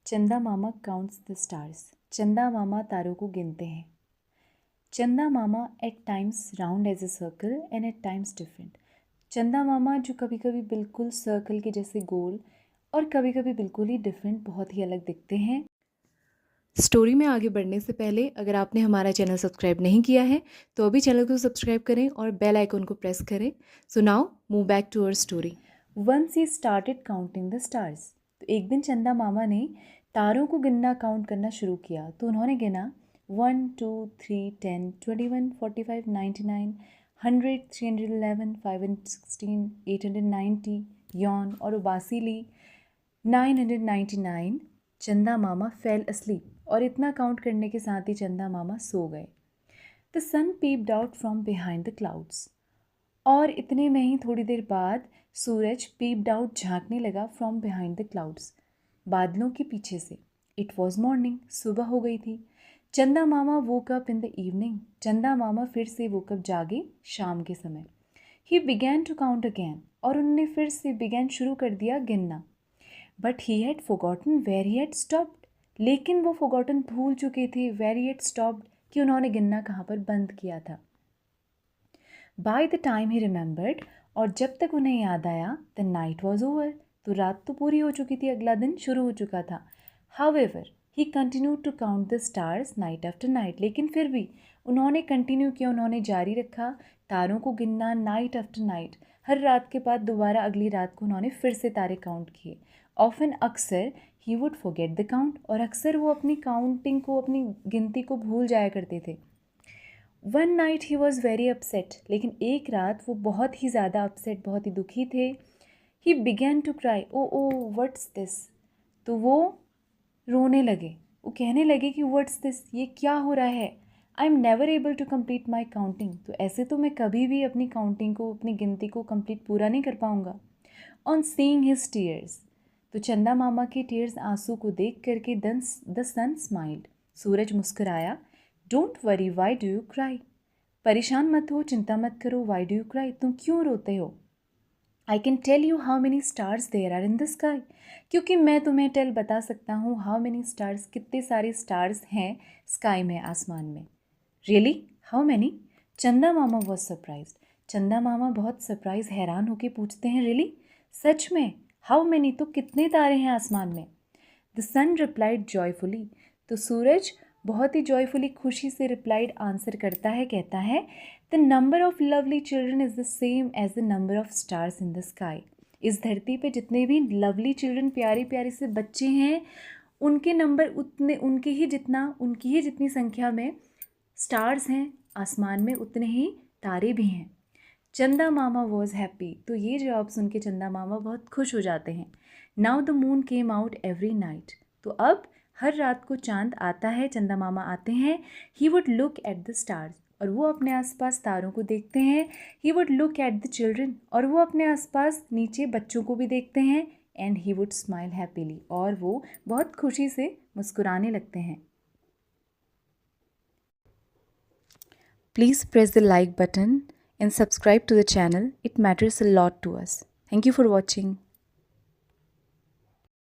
चंदा मामा counts the stars. चंदा मामा तारों को गिनते हैं। चंदा मामा eight times round as a circle and eight times different. चंदा मामा जो कभी कभी बिल्कुल सर्कल के जैसे गोल और कभी कभी बिल्कुल ही डिफरेंट, बहुत ही अलग दिखते हैं। स्टोरी में आगे बढ़ने से पहले अगर आपने हमारा चैनल सब्सक्राइब नहीं किया है तो अभी चैनल को सब्सक्राइब करें और बेल आइकन को प्रेस करें। So now move back to our story. Once he started counting the stars. तो एक दिन चंदा मामा ने तारों को गिनना, काउंट करना शुरू किया। तो उन्होंने गिना 1 2 3 10 21 45 99 100 311 516 890 यौन और उबासी ली 999। चंदा मामा फेल अस्लीप और इतना काउंट करने के साथ ही चंदा मामा सो गए। The sun peeped out from behind the clouds. और इतने में ही थोड़ी देर बाद सूरज पीप्ड आउट, झांकने लगा फ्रॉम बिहाइंड द क्लाउड्स, बादलों के पीछे से। इट वॉज मॉर्निंग, सुबह हो गई थी। चंदा मामा woke up in the evening. चंदा मामा फिर से वोक अप, जागे शाम के समय। He began to count again और उन्होंने फिर से बिगैन शुरू कर दिया गिनना। But he had forgotten where he had stopped. लेकिन वो फॉरगॉटन भूल चुके थे वेयर ही हैड स्टॉप्ड, कि उन्होंने गिनना कहाँ पर बंद किया था। By the time he remembered, और जब तक उन्हें याद आया, द नाइट वॉज ओवर, तो रात तो पूरी हो चुकी थी, अगला दिन शुरू हो चुका था। However he continued to count the stars night after night. लेकिन फिर भी उन्होंने कंटिन्यू किया, उन्होंने जारी रखा तारों को गिनना नाइट आफ्टर नाइट। हर रात के बाद दोबारा अगली रात को उन्होंने फिर से तारे काउंट किए। ऑफन, अक्सर, he would forget the count, और अक्सर वो अपनी काउंटिंग को, अपनी गिनती को भूल जाया करते थे। One night he was very upset. लेकिन एक रात वो बहुत ही ज़्यादा अपसेट, बहुत ही दुखी थे। He began to cry, oh oh what's this. तो वो रोने लगे। वो कहने लगे कि व्हाट्स दिस, ये क्या हो रहा है। I am never able to complete my counting. तो ऐसे तो मैं कभी भी अपनी काउंटिंग को, अपनी गिनती को कंप्लीट पूरा नहीं कर पाऊँगा। On seeing his tears. तो चंदा मामा के टीयर्स, आंसू को देख करके द सन स्माइल्ड। सूरज मुस्कुराया। Don't worry, why do you cry. परेशान मत हो, चिंता मत करो। वाई डू यू क्राई, तुम क्यों रोते हो। I can tell you how many stars there are in the sky. क्योंकि मैं तुम्हें बता सकता हूँ हाउ मेनी स्टार्स, कितने सारे स्टार्स हैं स्काई में, आसमान में। Really, how many. चंदा मामा वॉज सरप्राइज। चंदा मामा बहुत सरप्राइज, हैरान होके पूछते हैं, रियली, सच में, हाउ मैनी, तो कितने तारे हैं आसमान में। The sun replied joyfully. तो सूरज बहुत ही जॉयफुली, खुशी से रिप्लाइड, आंसर करता है, कहता है, the number of lovely children is the same as the number of stars in the sky. इस धरती पे जितने भी लवली चिल्ड्रन, प्यारे प्यारे से बच्चे हैं, उनके नंबर उतने, उनकी ही जितनी संख्या में स्टार्स हैं आसमान में, उतने ही तारे भी हैं। चंदा मामा वॉज हैप्पी। तो ये जवाब सुन के चंदा मामा बहुत खुश हो जाते हैं। Now the moon came out every night. तो अब हर रात को चांद आता है, चंदा मामा आते हैं। He would look at the stars, और वो अपने आसपास तारों को देखते हैं। He would look at the children, और वो अपने आसपास नीचे बच्चों को भी देखते हैं। And he would smile happily, और वो बहुत खुशी से मुस्कुराने लगते हैं। Please press the like button and subscribe to the channel. It matters a lot to us. Thank you for watching.